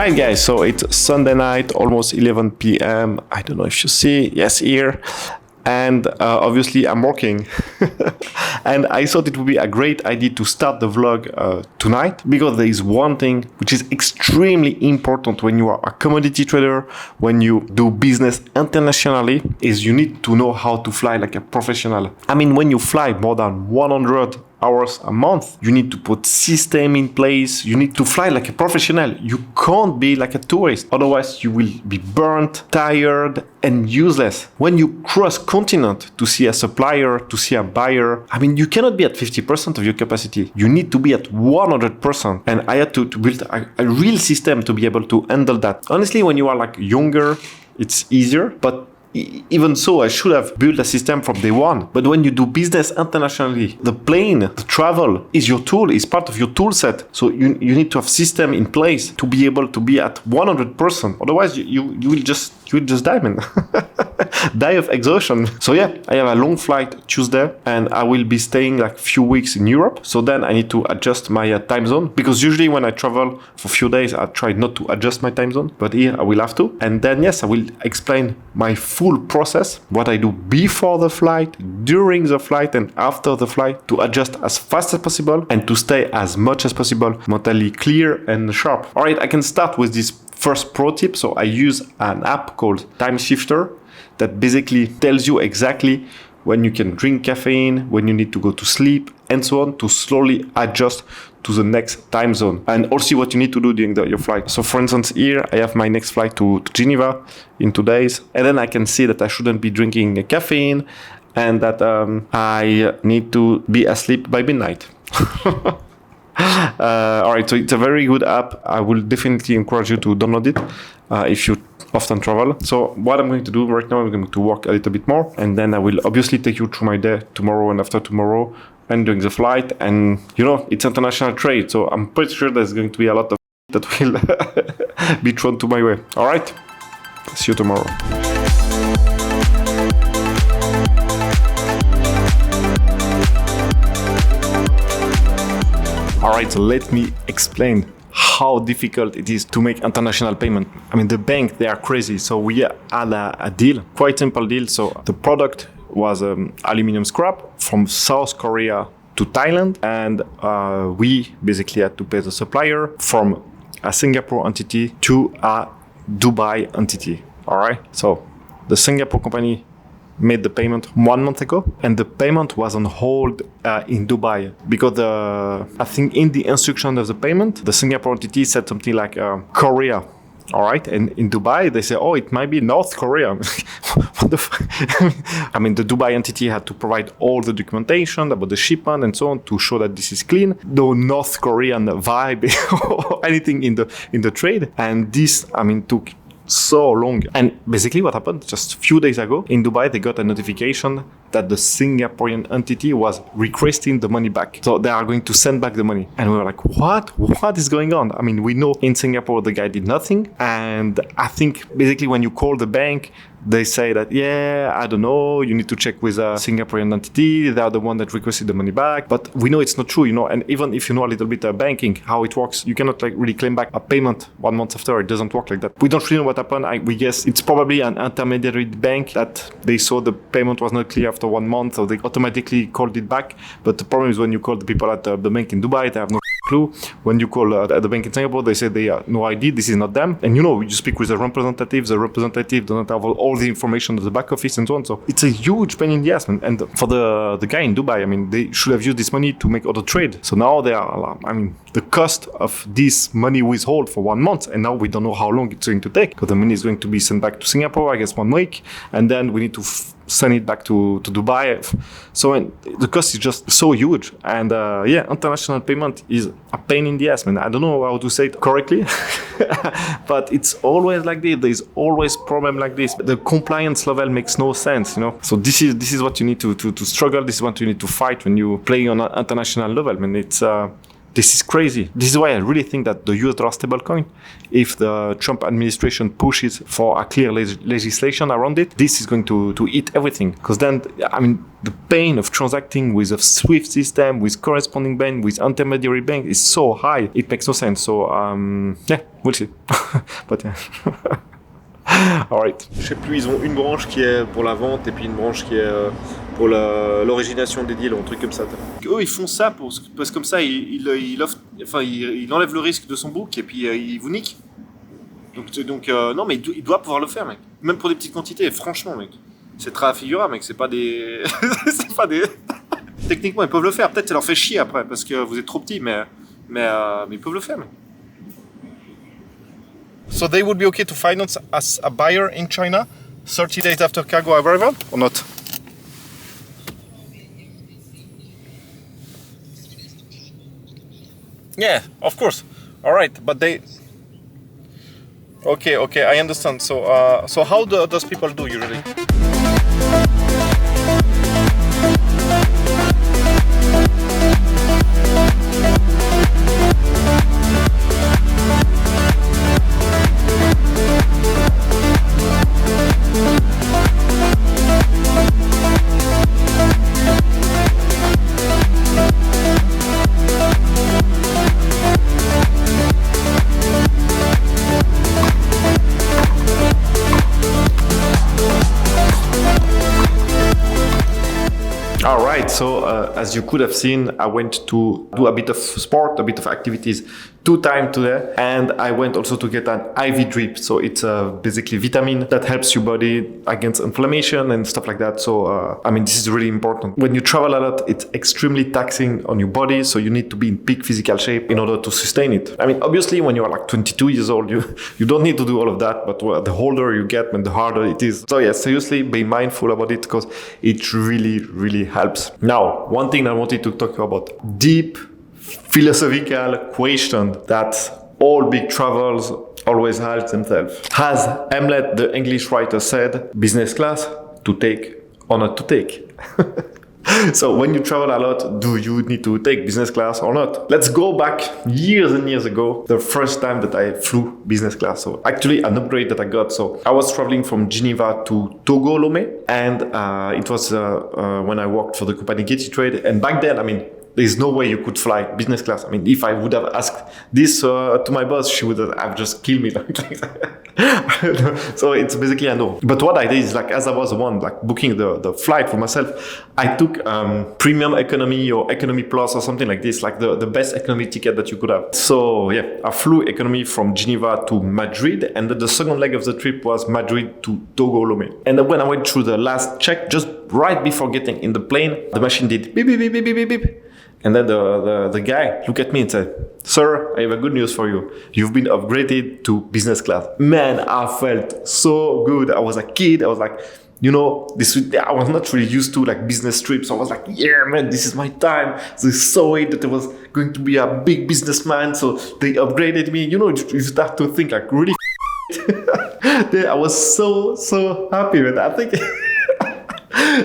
Alright guys, so it's Sunday night, almost 11 p.m. I don't know if you see, yes, here. And obviously I'm working. And I thought it would be a great idea to start the vlog tonight, because there is one thing which is extremely important when you are a commodity trader, when you do business internationally, is you need to know how to fly like a professional. I mean, when you fly more than 100 hours a month, you need to put system in place. You need to fly like a professional. You can't be like a tourist. Otherwise, you will be burnt, tired, and useless. When you cross continent to see a supplier, to see a buyer, I mean, you cannot be at 50% of your capacity. You need to be at 100%. And I had to build a real system to be able to handle that. Honestly, when you are like younger, it's easier, but even so, I should have built a system from day one. But when you do business internationally, the plane, the travel is your tool, is part of your tool set. So you need to have system in place to be able to be at 100%. Otherwise, you will just die, man. Die of exhaustion. So yeah, I have a long flight Tuesday, and I will be staying like a few weeks in Europe. So then I need to adjust my time zone, because usually when I travel for a few days, I try not to adjust my time zone. But here I will have to. And then yes, I will explain my full process, what I do before the flight, during the flight, and after the flight, to adjust as fast as possible and to stay as much as possible mentally clear and sharp. All right, I can start with this first pro tip. So I use an app called Time Shifter that basically tells you exactly when you can drink caffeine, when you need to go to sleep, and so on, to slowly adjust to the next time zone, and also what you need to do during your flight. So for instance, here I have my next flight to Geneva in 2 days, and then I can see that I shouldn't be drinking caffeine, and that I need to be asleep by midnight. All right, so it's a very good app. I will definitely encourage you to download it if you often travel. So what I'm going to do right now, I'm going to work a little bit more, and then I will obviously take you through my day tomorrow and after tomorrow and during the flight. And you know, it's international trade, so I'm pretty sure there's going to be a lot of that will be thrown to my way. All right, see you tomorrow. All right, so let me explain how difficult it is to make international payment. I mean, the bank, they are crazy. So we had a deal, quite simple deal. So the product was aluminum scrap from South Korea to Thailand. And we basically had to pay the supplier from a Singapore entity to a Dubai entity. All right. So the Singapore company made the payment 1 month ago, and the payment was on hold in Dubai, because I think in the instruction of the payment, the Singapore entity said something like Korea. All right, and in Dubai they say, oh, it might be North Korea. What the I mean, the Dubai entity had to provide all the documentation about the shipment and so on to show that this is clean, no North Korean vibe or anything in the trade. And this, I mean, took so long. And basically what happened just a few days ago in Dubai, they got a notification that the Singaporean entity was requesting the money back. So they are going to send back the money. And we were like, what is going on? I mean, we know in Singapore the guy did nothing. And I think basically when you call the bank, they say that, yeah, I don't know, you need to check with a Singaporean entity. They are the one that requested the money back. But we know it's not true, you know. And even if you know a little bit banking, how it works, you cannot like really claim back a payment 1 month after. It doesn't work like that. We don't really know what happened. We guess it's probably an intermediary bank that they saw the payment was not clear after 1 month, so they automatically called it back. But the problem is when you call the people at the bank in Dubai, they have no clue. When you call at the bank in Singapore, they say they have no idea, this is not them. And you know, you speak with the representative doesn't have all the information of the back office and so on. So it's a huge pain in the ass. And for the guy in Dubai, I mean, they should have used this money to make other trade. So now they are, I mean, the cost of this money withhold for 1 month, and now we don't know how long it's going to take, because the money is going to be sent back to Singapore, I guess 1 week, and then we need to send it back to Dubai. So the cost is just so huge. And yeah, international payment is a pain in the ass, man. I don't know how to say it correctly, but it's always like this. There's always problem like this. The compliance level makes no sense, you know. So this is what you need to struggle. This is what you need to fight when you play on an international level. I mean, this is crazy. This is why I really think that the US dollar stablecoin, if the Trump administration pushes for a clear legislation around it, this is going to eat everything. Because then, I mean, the pain of transacting with a SWIFT system, with corresponding bank, with intermediary bank is so high, it makes no sense. So, yeah, we'll see. But yeah. Alright. Je sais plus, ils ont une branche qui est pour la vente et puis une branche qui est pour l'origination des deals, un truc comme ça. Eux, ils font ça parce que comme ça, il enlève le risque de son book et puis il vous nique. Donc non, mais il doit pouvoir le faire, mec. Même pour des petites quantités, franchement, mec. C'est très figurable, mec. C'est pas des... c'est pas des... Techniquement, ils peuvent le faire. Peut-être ça leur fait chier après parce que vous êtes trop petits, mais ils peuvent le faire, mec. So they would be okay to finance as a buyer in China 30 days after cargo arrival or not? Yeah, of course. All right, but they... Okay, I understand. So how does people do usually? Alright, so as you could have seen, I went to do a bit of sport, a bit of activities 2 times today, and I went also to get an IV drip. So it's basically vitamin that helps your body against inflammation and stuff like that. So I mean, this is really important. When you travel a lot, it's extremely taxing on your body, so you need to be in peak physical shape in order to sustain it. I mean, obviously, when you're like 22 years old, you don't need to do all of that, but the older you get, the harder it is. So yeah, seriously, be mindful about it because it really, really helps. Now, one thing I wanted to talk about, deep philosophical question that all big travelers always ask themselves. Has Hamlet, the English writer, said business class to take or not to take? So when you travel a lot, do you need to take business class or not? Let's go back years and years ago, the first time that I flew business class. So actually an upgrade that I got. So I was traveling from Geneva to Togo, Lomé, and it was when I worked for the company Getty Trade. And back then, I mean, there's no way you could fly business class. I mean, if I would have asked this to my boss, she would have just killed me. So it's basically a no. But what I did is, like, as I was the one like booking the flight for myself, I took premium economy or economy plus or something like this, like the best economy ticket that you could have. So yeah, I flew economy from Geneva to Madrid, and then the second leg of the trip was Madrid to Togo, Lomé. And then when I went through the last check, just right before getting in the plane, the machine did beep, beep, beep, beep, beep, beep, beep. And then the guy looked at me and said, "Sir, I have a good news for you. You've been upgraded to business class." Man, I felt so good. I was a kid. I was like, you know, I was not really used to like business trips. I was like, yeah, man, this is my time. They saw it that I was going to be a big businessman. So they upgraded me. You know, you start to think like really I was so happy with that. I think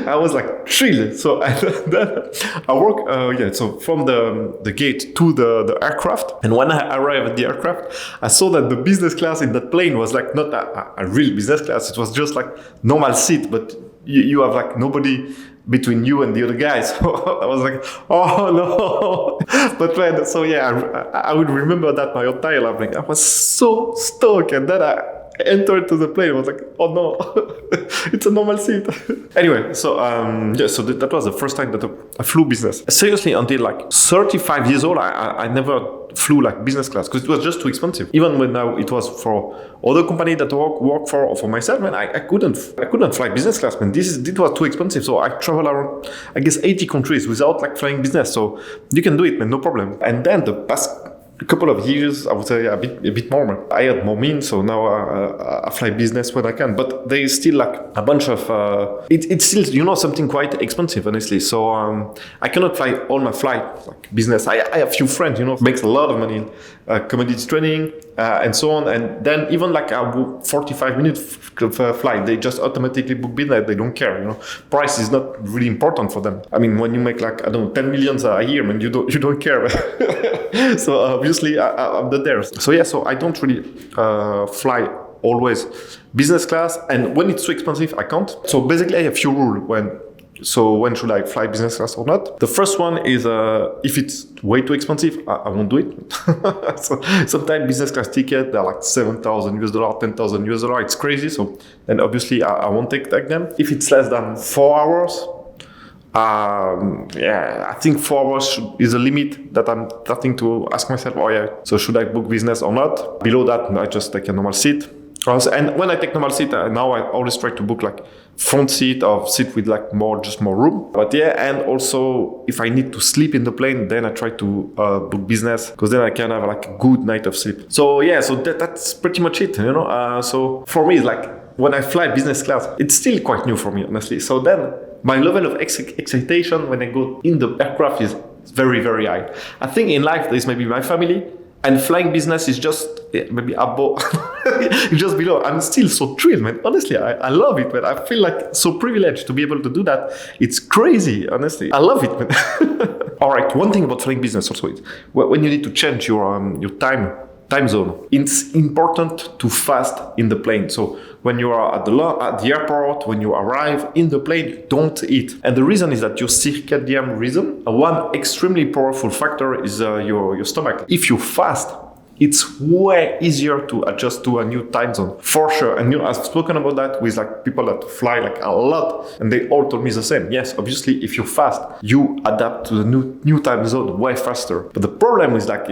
I was like thrilled. So I work, so from the gate to the aircraft. And when I arrived at the aircraft, I saw that the business class in that plane was like not a real business class. It was just like normal seat, but you have like nobody between you and the other guys. So I was like, oh no. But man, so yeah, I would remember that my entire life. Like, I was so stoked, and then I entered to the plane. I was like, oh no, it's a normal seat. Anyway, so so that was the first time that I flew business. Seriously, until like 35 years old, I never flew like business class because it was just too expensive. Even when it was for other company that I work for or for myself, man, I couldn't fly business class, man. It was too expensive. So I traveled around, I guess, 80 countries without like flying business. So you can do it, man, no problem. And then the past couple of years, I would say a bit more, man. I had more means, so now I fly business when I can. But there is still like a bunch of it's still, you know, something quite expensive, honestly. So I cannot fly all my flights like business. I have a few friends, you know, makes a lot of money in commodity trading and so on. And then even like a 45-minute flight, they just automatically book business. They don't care, you know. Price is not really important for them. I mean, when you make like, I don't know, 10 millions a year, man, you don't care. So obviously I'm not there. So yeah, so I don't really fly always business class, and when it's too expensive, I can't. So basically, I have few rules when should I fly business class or not. The first one is if it's way too expensive, I won't do it. So sometimes business class ticket, they're like $7,000, $10,000. It's crazy. So then obviously I won't take them. If it's less than 4 hours, I think 4 hours is a limit that I'm starting to ask myself, so should I book business or not? Below that, I just take a normal seat. And when I take normal seat, now I always try to book like front seat or seat with like more room. But yeah, and also if I need to sleep in the plane, then I try to book business, because then I can have like a good night of sleep. So yeah, so that's pretty much it, So for me, it's like when I fly business class, it's still quite new for me, honestly. So then my level of excitation when I go in the aircraft is very, very high. I think in life, there's maybe my family, and flying business is just maybe above, just below. I'm still so thrilled, man. Honestly, I love it, man. I feel like so privileged to be able to do that. It's crazy, honestly. I love it, man. All right, one thing about flying business also is when you need to change your time zone, it's important to fast in the plane. So when you are at the airport, when you arrive in the plane, don't eat. And the reason is that your circadian rhythm, one extremely powerful factor is your stomach. If you fast, it's way easier to adjust to a new time zone, for sure. And I've spoken about that with like people that fly like a lot, and they all told me the same. Yes, obviously, if you fast, you adapt to the new time zone way faster. But the problem is like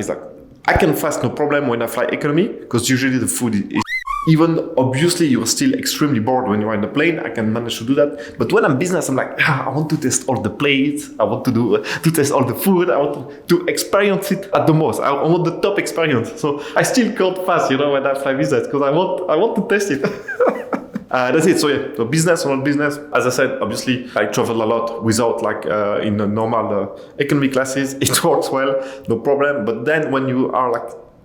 I can fast no problem when I fly economy, because usually the food is even obviously you're still extremely bored when you're in the plane. I can manage to do that. But when I'm business, I'm like, I want to test all the plates. I want to test all the food. I want to experience it at the most. I want the top experience. So I still can't fast, when I fly business, because I want to test it. That's it. So yeah, so business or not business. As I said, obviously I travel a lot without like in the normal economy classes. It works well, no problem. But then when you are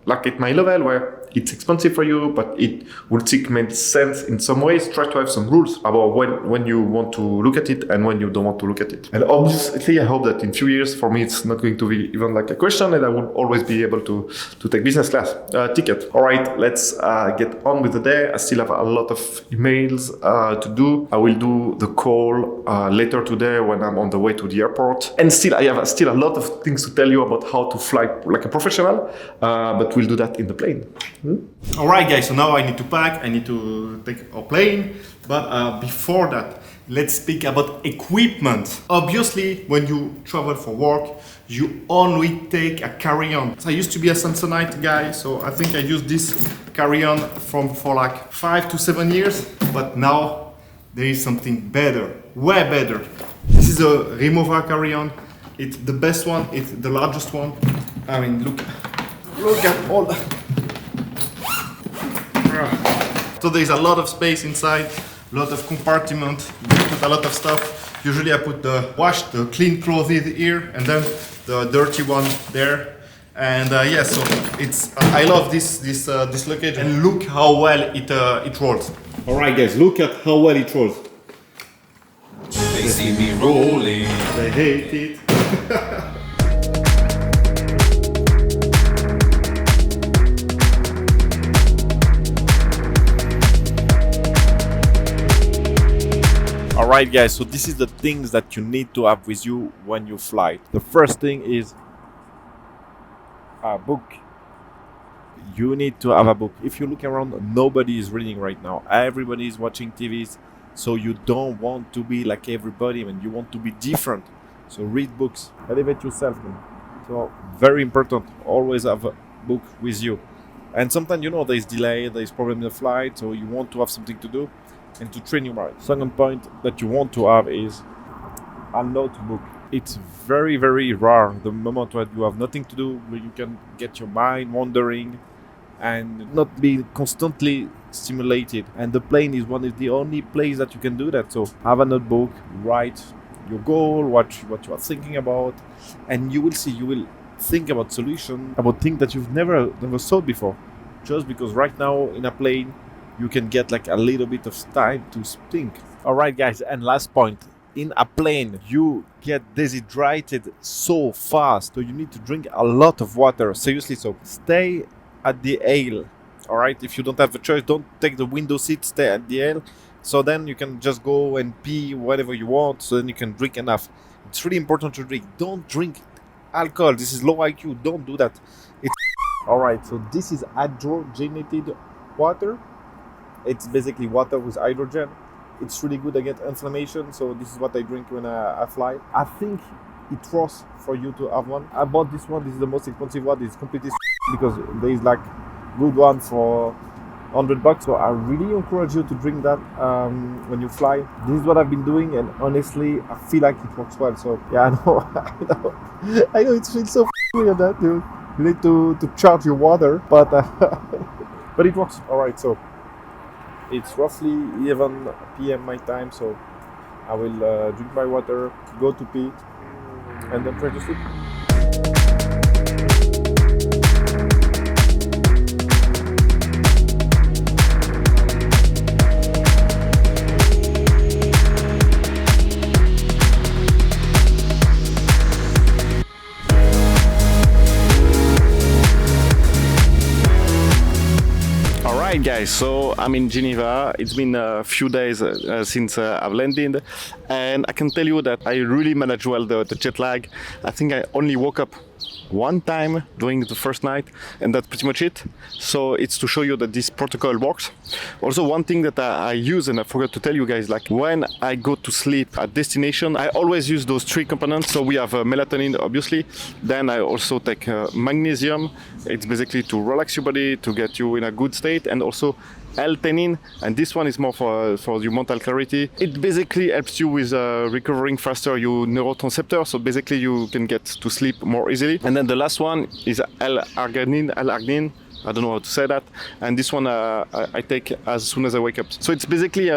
like at my level where it's expensive for you, but it would make sense in some ways, try to have some rules about when you want to look at it and when you don't want to look at it. And obviously, I hope that in few years, for me, it's not going to be even like a question, and I will always be able to take business class ticket. All right, let's get on with the day. I still have a lot of emails to do. I will do the call later today when I'm on the way to the airport. And still, I have a lot of things to tell you about how to fly like a professional, but we'll do that in the plane. All right, guys, so now I need to pack, I need to take a plane, but before that, let's speak about equipment. Obviously, when you travel for work, you only take a carry-on. So I used to be a Samsonite guy, so I think I used this carry-on for like 5 to 7 years, but now there is something better, way better. This is a Remova carry-on. It's the best one, it's the largest one. I mean, look at all. So there's a lot of space inside, a lot of compartment, you can put a lot of stuff. Usually I put the clean clothes here, and then the dirty one there. And so I love this luggage, and look how well it rolls. All right, guys, look at how well it rolls. They see me rolling. They hate it. Alright guys, so this is the things that you need to have with you when you fly. The first thing is a book. You need to have a book. If you look around, nobody is reading right now. Everybody is watching TVs. So you don't want to be like everybody, man. You want to be different. So read books. Elevate yourself, man. So very important. Always have a book with you. And sometimes, there's delay, there's problem in the flight. So you want to have something to do and to train your mind. Second point that you want to have is a notebook. It's very, very rare the moment where you have nothing to do, where you can get your mind wandering and not be constantly stimulated. And the plane is one of the only place that you can do that. So have a notebook, write your goal, what you are thinking about, and you will see, you will think about solution, about things that you've never thought before. Just because right now in a plane, you can get like a little bit of time to think. All right, guys, and last point, in a plane, you get dehydrated so fast. So you need to drink a lot of water. Seriously, so stay at the aisle. All right, if you don't have a choice, don't take the window seat, stay at the aisle. So then you can just go and pee whatever you want. So then you can drink enough. It's really important to drink. Don't drink alcohol. This is low IQ. Don't do that. It's all right. So this is hydrogenated water. It's basically water with hydrogen. It's really good against inflammation. So this is what I drink when I fly. I think it's worth for you to have one. I bought this one. This is the most expensive one. It's completely because there is like good one for $100. So I really encourage you to drink that when you fly. This is what I've been doing, and honestly, I feel like it works well. So yeah, I know, I know it feels so weird that you need to charge your water, but but it works. All right, so it's roughly 11 p.m. my time. So I will drink my water, go to pee, and then try to sleep. Alright guys, so I'm in Geneva. It's been a few days since I've landed, and I can tell you that I really managed well the jet lag. I think I only woke up one time during the first night, and that's pretty much it. So it's to show you that this protocol works. Also, one thing that I use, and I forgot to tell you guys, like when I go to sleep at destination, I always use those three components. So we have melatonin, obviously. Then I also take magnesium. It's basically to relax your body, to get you in a good state, and also L-theanine, and this one is more for your mental clarity. It basically helps you with recovering faster your neurotransmitter, so basically you can get to sleep more easily. And then the last one is L-arginine. I don't know how to say that, and this one I take as soon as I wake up. So it's basically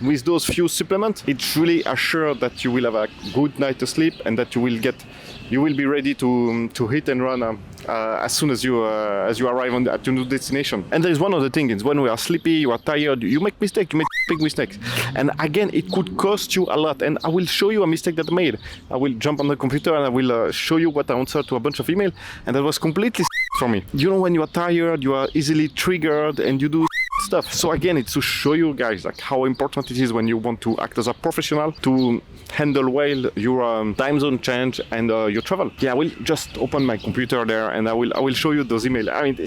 with those few supplements, it's really assured that you will have a good night of sleep and that you will be ready to hit and run as soon as you arrive at your new destination. And there is one other thing: is when we are sleepy, you are tired, you make mistakes, you make big mistakes, and again, it could cost you a lot. And I will show you a mistake that I made. I will jump on the computer and I will show you what I answered to a bunch of email, and that was completely for me. You know, when you are tired, you are easily triggered, and you do stuff. So again, it's to show you guys like how important it is when you want to act as a professional to handle well your time zone change and your travel. Yeah, I will just open my computer there and I will show you those emails. I mean,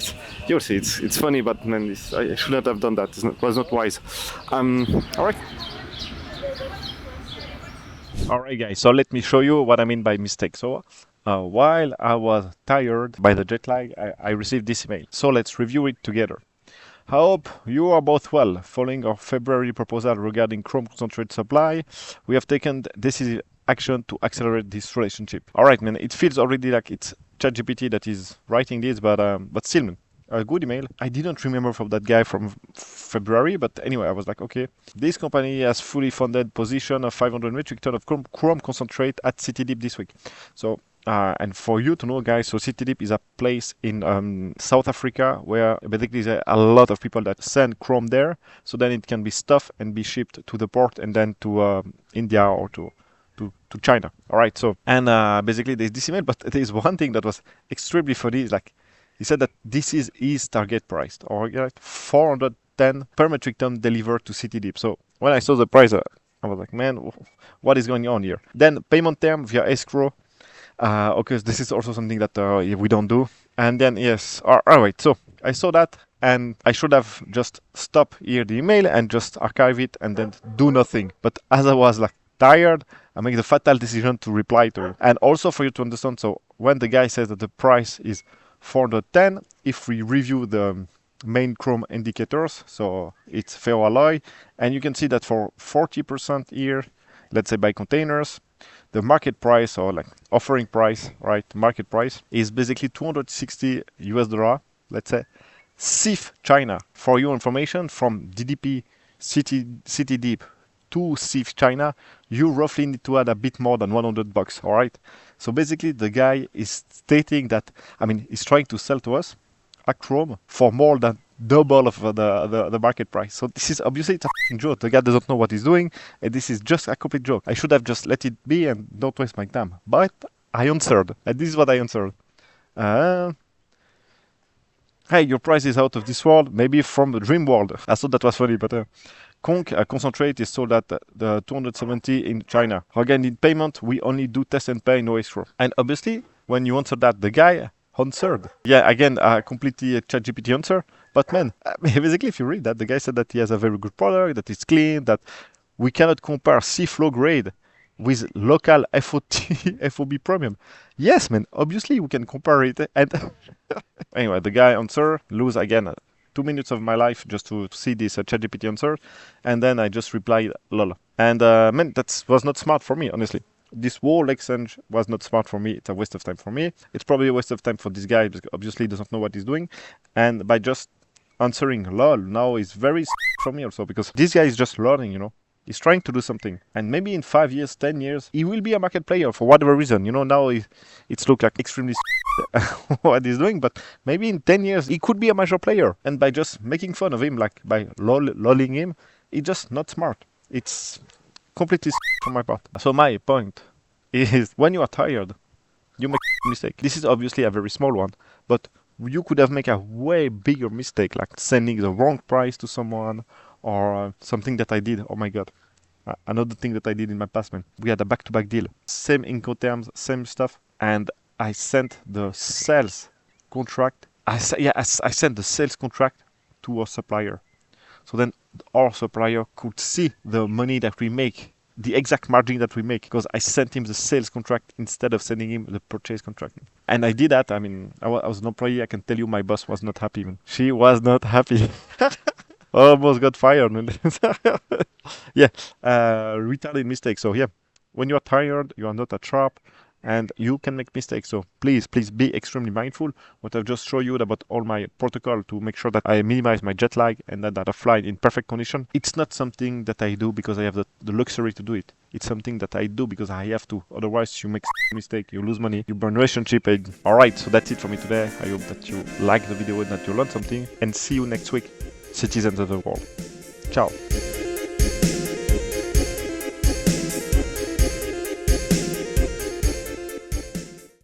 you'll see, it's funny, but man, I should not have done that. It was not wise. All right. Alright guys, so let me show you what I mean by mistake. So while I was tired by the jet lag, I received this email. So let's review it together. I hope you are both well. Following our February proposal regarding chrome concentrate supply, we have taken decisive action to accelerate this relationship. Alright man, it feels already like it's ChatGPT that is writing this, but still man, a good email. I didn't remember from that guy from February, but anyway, I was like, okay. This company has fully funded position of 500 metric ton of chrome concentrate at City Deep this week. So, and for you to know, guys, so City Deep is a place in South Africa where basically there's a lot of people that send chrome there. So then it can be stuffed and be shipped to the port and then to India or to China. All right. So, and basically there's this email, but there's one thing that was extremely funny. Is like, he said that this is his target price, or 410 per metric ton delivered to City Deep. So when I saw the price, I was like, man, what is going on here? Then payment term via escrow. Okay, this is also something that we don't do. And then, yes, all right. So I saw that, and I should have just stopped here the email and just archive it and then do nothing. But as I was like tired, I made the fatal decision to reply to it. And also for you to understand, so when the guy says that the price is 410, if we review the main chrome indicators, so it's ferroalloy, and you can see that for 40% here, let's say by containers, the market price, or like offering price, right, market price is basically $260, let's say. CIF China, for your information, from DDP City Deep to CIF China, you roughly need to add a bit more than $100, all right? So basically the guy is stating that, I mean, he's trying to sell to us a chrome for more than double of the market price. So this is obviously it's a f***ing joke. The guy doesn't know what he's doing, and this is just a complete joke. I should have just let it be and don't waste my time. But I answered, and this is what I answered. Hey, your price is out of this world, maybe from the dream world. I thought that was funny, but Conch concentrate is sold at the 270 in China. Again, in payment, we only do test and pay, no escrow. And obviously, when you answer that, the guy answered. Yeah, again, completely a ChatGPT answer. But man, basically, if you read that, the guy said that he has a very good product, that it's clean, that we cannot compare C-flow grade with local FOB premium. Yes, man, obviously we can compare it. And anyway, the guy answer, lose again 2 minutes of my life just to see this ChatGPT answer. And then I just replied, lol. And man, that was not smart for me, honestly. This whole exchange was not smart for me. It's a waste of time for me. It's probably a waste of time for this guy because obviously he doesn't know what he's doing. And by just answering lol now is very for me also because this guy is just learning, you know. He's trying to do something. And maybe in 5 years, 10 years, he will be a market player for whatever reason. You know, now it's look like extremely what he's doing, but maybe in 10 years, he could be a major player. And by just making fun of him, like by lolling him, it's just not smart. It's completely from my part. So my point is when you are tired, you make a mistake. This is obviously a very small one, but you could have made a way bigger mistake, like sending the wrong price to someone, or something that I did. Oh my god. Another thing that I did in my past, man. We had a back-to-back deal. Same Incoterms, same stuff. And I sent the sales contract. I sent the sales contract to our supplier. So then our supplier could see the money that we make, the exact margin that we make, because I sent him the sales contract instead of sending him the purchase contract. And I did that. I mean, I was an employee. I can tell you my boss was not happy, man. She was not happy. Almost got fired. Yeah, retarded mistake. So yeah, when you are tired, you are not a trap, and you can make mistakes. So please be extremely mindful. What I've just shown you about all my protocol to make sure that I minimize my jet lag and that I fly in perfect condition. It's not something that I do because I have the luxury to do it. It's something that I do because I have to. Otherwise, you make a mistake, you lose money, you burn relationship. Alright, so that's it for me today. I hope that you like the video and that you learned something. And see you next week, citizens of the world. Ciao.